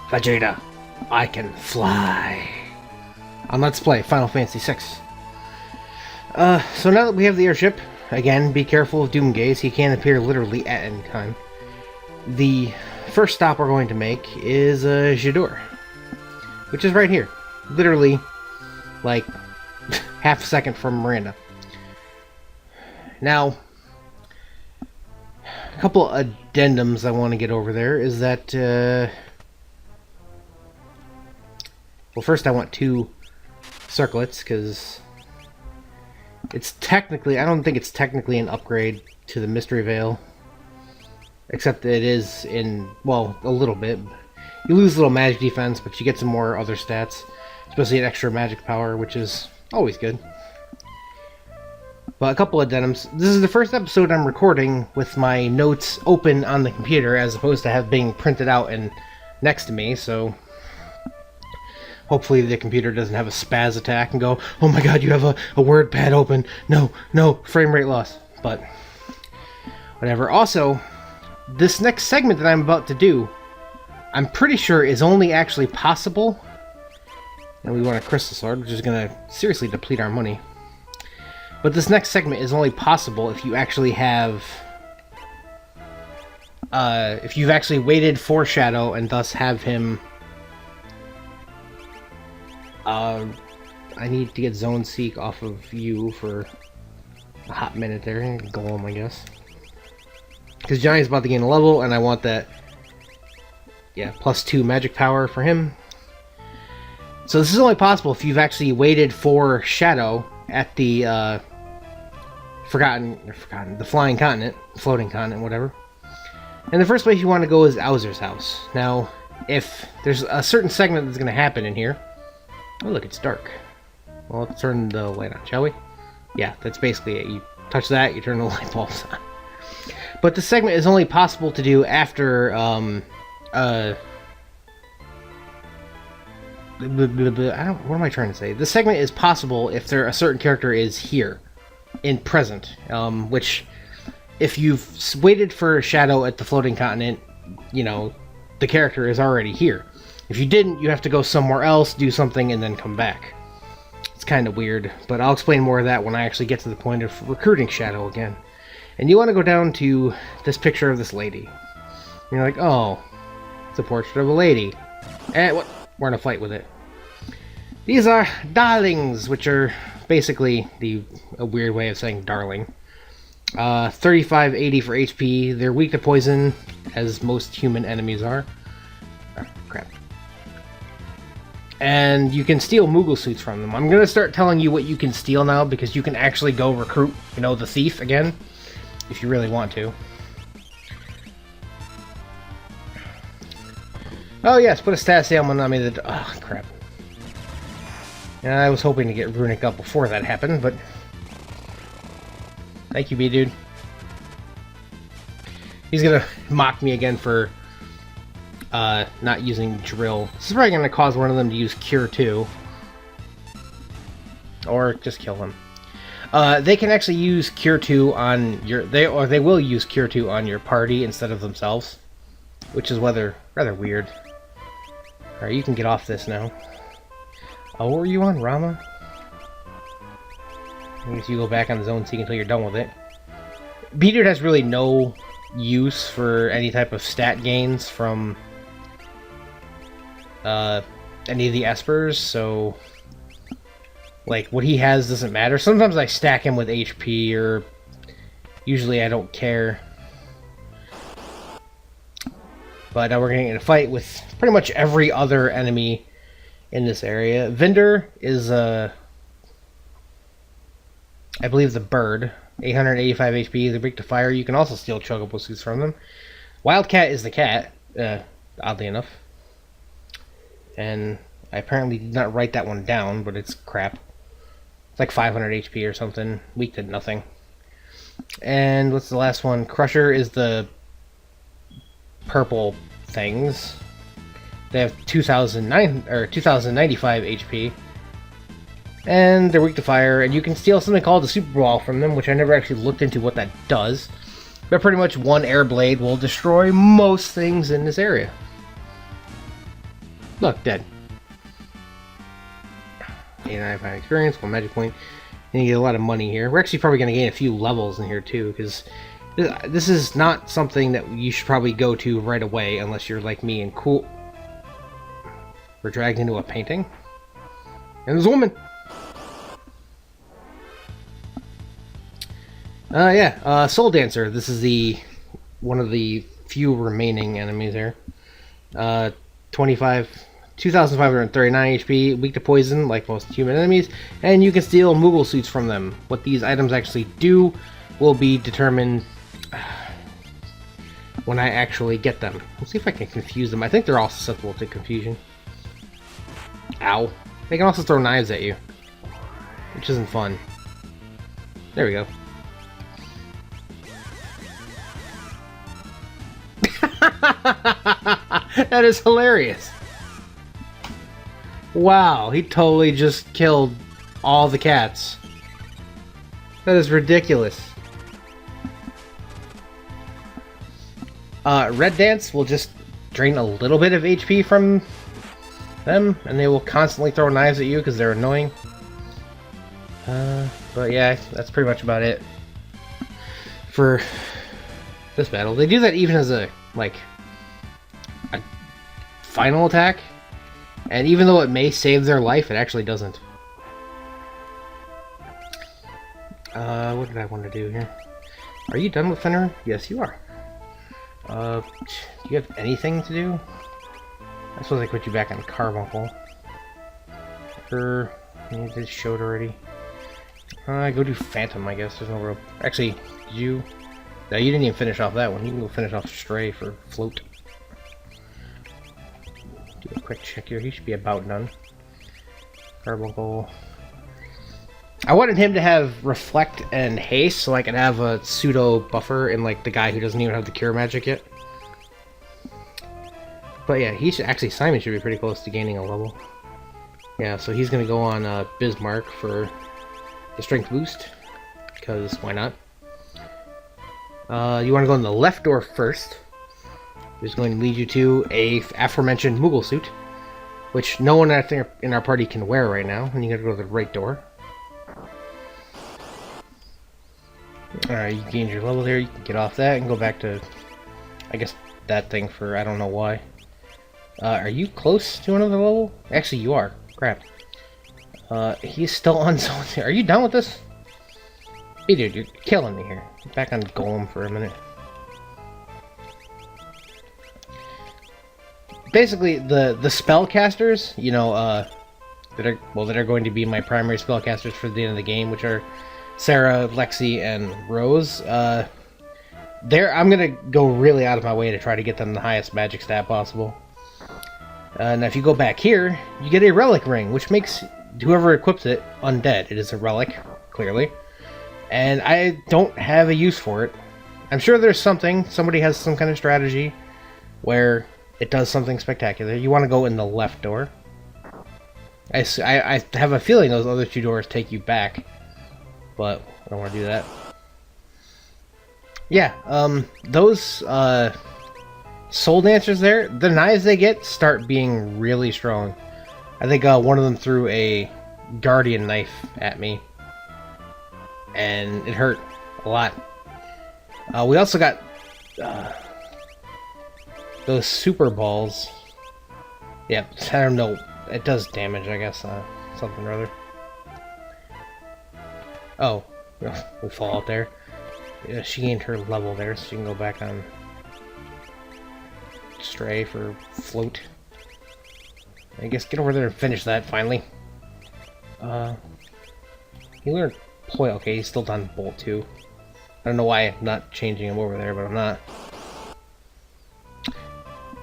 Vegeta, I can fly. On Let's Play Final Fantasy VI. So now that we have the airship, again, be careful of Doomgaze. He can appear literally at any time. The first stop we're going to make is Jidoor, which is right here. Literally, like, half a second from Miranda. Now, a couple addendums I want to get over there is that, well, first I want 2 circlets, because it's technically, I don't think it's technically an upgrade to the Mystery Veil, except that it is in, well, a little bit. You lose a little magic defense, but you get some more other stats, especially an extra magic power, which is always good. But a couple of addendums. This is the first episode I'm recording with my notes open on the computer, as opposed to have being printed out and next to me, so hopefully the computer doesn't have a spaz attack and go, oh my god, you have a word pad open. No, frame rate loss. But whatever. Also, this next segment that I'm about to do, I'm pretty sure is only actually possible, and we want a crystal sword, which is going to seriously deplete our money. But this next segment is only possible if you actually have, if you've actually waited for Shadow and thus have him, I need to get Zone Seek off of you for a hot minute there, and Golem, I guess. Because Johnny's about to gain a level, and I want that, yeah, +2 magic power for him. So this is only possible if you've actually waited for Shadow at the, the Flying Continent, Floating Continent, whatever. And the first place you want to go is Owzer's house. Now, if there's a certain segment that's going to happen in here... Oh, look, it's dark. Well, let's turn the light on, shall we? Yeah, that's basically it. You touch that, you turn the light bulbs on. But the segment is only possible to do after, what am I trying to say? The segment is possible if a certain character is here, in present, which, if you've waited for Shadow at the Floating Continent, you know, the character is already here. If you didn't, you have to go somewhere else, do something, and then come back. It's kind of weird, but I'll explain more of that when I actually get to the point of recruiting Shadow again. And you want to go down to this picture of this lady. And you're like, oh, it's a portrait of a lady. And what? We're in a fight with it. These are darlings, which are basically a weird way of saying darling. 3580 for HP. They're weak to poison, as most human enemies are. Oh, crap. And you can steal Moogle suits from them. I'm going to start telling you what you can steal now, because you can actually go recruit, you know, the thief again, if you really want to. Oh yes, put a status ailment on me that... Oh, crap. Yeah, I was hoping to get Runic up before that happened, but... Thank you, B-Dude. He's gonna mock me again for not using Drill. This is probably gonna cause one of them to use Cure 2. Or just kill him. They can actually use Cure 2 on your... They will use Cure 2 on your party instead of themselves. Which is rather weird. Alright, you can get off this now. Oh, what were you on, Rama? I guess you go back on the Zone Seek until you're done with it. B-Dude has really no use for any type of stat gains from any of the Espers, so like what he has doesn't matter. Sometimes I stack him with HP, or usually I don't care. But now we're getting in a fight with pretty much every other enemy in this area. Vendor is, I believe, the bird. 885 HP, they're weak to fire. You can also steal Chocobo suits from them. Wildcat is the cat, oddly enough. And I apparently did not write that one down, but it's crap. It's like 500 HP or something. Weak to nothing. And what's the last one? Crusher is the purple things. They have 2095 HP. And they're weak to fire, and you can steal something called the Super Ball from them, which I never actually looked into what that does. But pretty much one air blade will destroy most things in this area. Look, dead. 89 experience, 1 magic point. And you get a lot of money here. We're actually probably going to gain a few levels in here too, because this is not something that you should probably go to right away unless you're like me and cool. We're dragged into a painting. And there's a woman! Soul Dancer. This is one of the few remaining enemies here. 2,539 HP, weak to poison, like most human enemies, and you can steal Moogle suits from them. What these items actually do will be determined when I actually get them. Let's see if I can confuse them. I think they're all susceptible to confusion. Ow. They can also throw knives at you, which isn't fun. There we go. That is hilarious. Wow, he totally just killed all the cats. That is ridiculous. Red Dance will just drain a little bit of HP from them, and they will constantly throw knives at you because they're annoying. But yeah, that's pretty much about it for this battle. They do that even as a final attack, and even though it may save their life, it actually doesn't. What did I want to do here? Are you done with Fenrir? Yes, you are. Do you have anything to do? I suppose I put you back on Carbuncle. You just showed already. Go do Phantom, I guess. There's no real... Actually, you... No, you didn't even finish off that one. You can go finish off Stray for Float. Do a quick check here. He should be about done. Carbuncle. I wanted him to have Reflect and Haste so I could have a pseudo buffer in like the guy who doesn't even have the Cure Magic yet. But yeah, he should actually... Simon should be pretty close to gaining a level. Yeah, so he's gonna go on Bismarck for the Strength boost, because why not? You want to go in the left door first. It's going to lead you to a aforementioned Moogle suit, which no one in our party can wear right now, and you gotta go to the right door. Alright, you gained your level there, you can get off that and go back to, I guess, that thing for I don't know why. Are you close to another level? Actually, you are. Crap. He's still on zone. Are you done with this? Hey, dude, you're killing me here. Get back on Golem for a minute. Basically, the spellcasters, you know, that are going to be my primary spellcasters for the end of the game, which are Sarah, Lexi, and Rose. I'm gonna go really out of my way to try to get them the highest magic stat possible. Now, if you go back here, you get a relic ring, which makes whoever equips it undead. It is a relic, clearly. And I don't have a use for it. I'm sure there's somebody has some kind of strategy where it does something spectacular. You want to go in the left door. I have a feeling those other two doors take you back, but I don't want to do that. Yeah, those Soul Dancers there, the knives they get start being really strong. I think one of them threw a Guardian knife at me, and it hurt a lot. We also got those super balls. Yep, I don't know. It does damage, I guess. Something or other. Oh, we'll fall out there. Yeah, she gained her level there, so she can go back on Stray for Float. I guess get over there and finish that finally. He learned Ploy. Okay, he's still done Bolt 2. I don't know why I'm not changing him over there, but I'm not.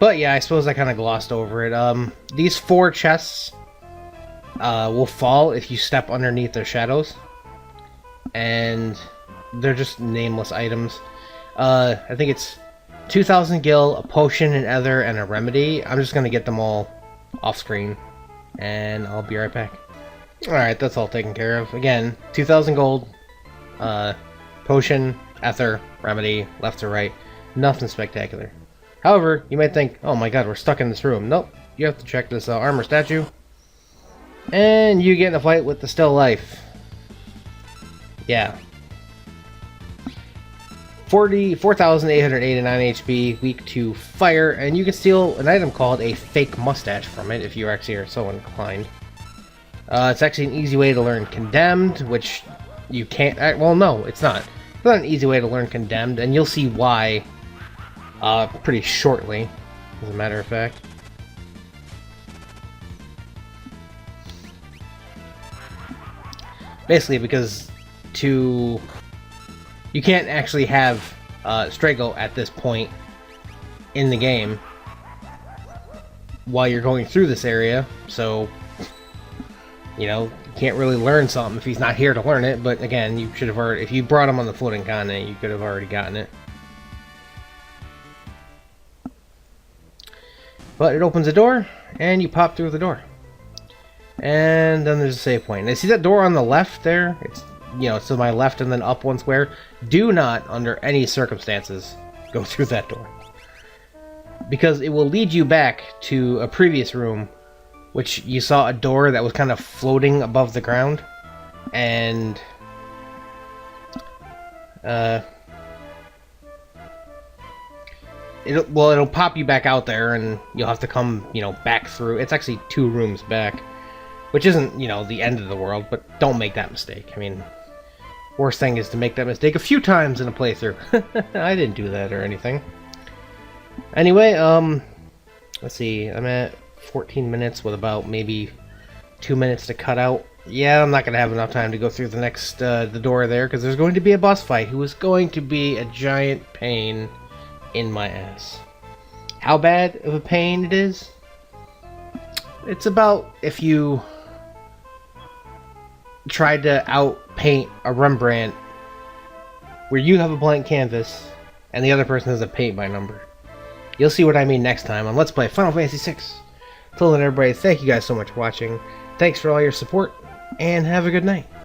But yeah, I suppose I kind of glossed over it. These 4 chests will fall if you step underneath their shadows. And they're just nameless items. I think it's 2,000 gil, a potion, an ether, and a remedy. I'm just going to get them all off screen, and I'll be right back. Alright, that's all taken care of. Again, 2,000 gold, potion, ether, remedy, left to right. Nothing spectacular. However, you might think, oh my god, we're stuck in this room. Nope, you have to check this armor statue. And you get in a fight with the still life. Yeah. 4,889 HP, weak to fire, and you can steal an item called a fake mustache from it if you actually are so inclined. It's actually an easy way to learn Condemned, which you can't... well, no, it's not. It's not an easy way to learn Condemned, and you'll see why pretty shortly, as a matter of fact. Basically, because you can't actually have Strago at this point in the game while you're going through this area, so, you know, you can't really learn something if he's not here to learn it, but again, you should have already, if you brought him on the floating continent, you could have already gotten it. But it opens a door, and you pop through the door. And then there's a save point. And see that door on the left there? It's, you know, to my left and then up one square. Do not, under any circumstances, go through that door. Because it will lead you back to a previous room, which you saw a door that was kind of floating above the ground. And it'll pop you back out there, and you'll have to come, you know, back through. It's actually 2 rooms back. Which isn't, you know, the end of the world, but don't make that mistake. I mean, worst thing is to make that mistake a few times in a playthrough. I didn't do that or anything. Anyway, let's see. I'm at 14 minutes with about maybe 2 minutes to cut out. Yeah, I'm not going to have enough time to go through the next, the door there, because there's going to be a boss fight who is going to be a giant pain in my ass. How bad of a pain it is? It's about if you tried to outpaint a Rembrandt where you have a blank canvas and the other person has a paint by number. You'll see what I mean next time on Let's Play Final Fantasy VI. Till then, everybody, thank you guys so much for watching. Thanks for all your support, and have a good night.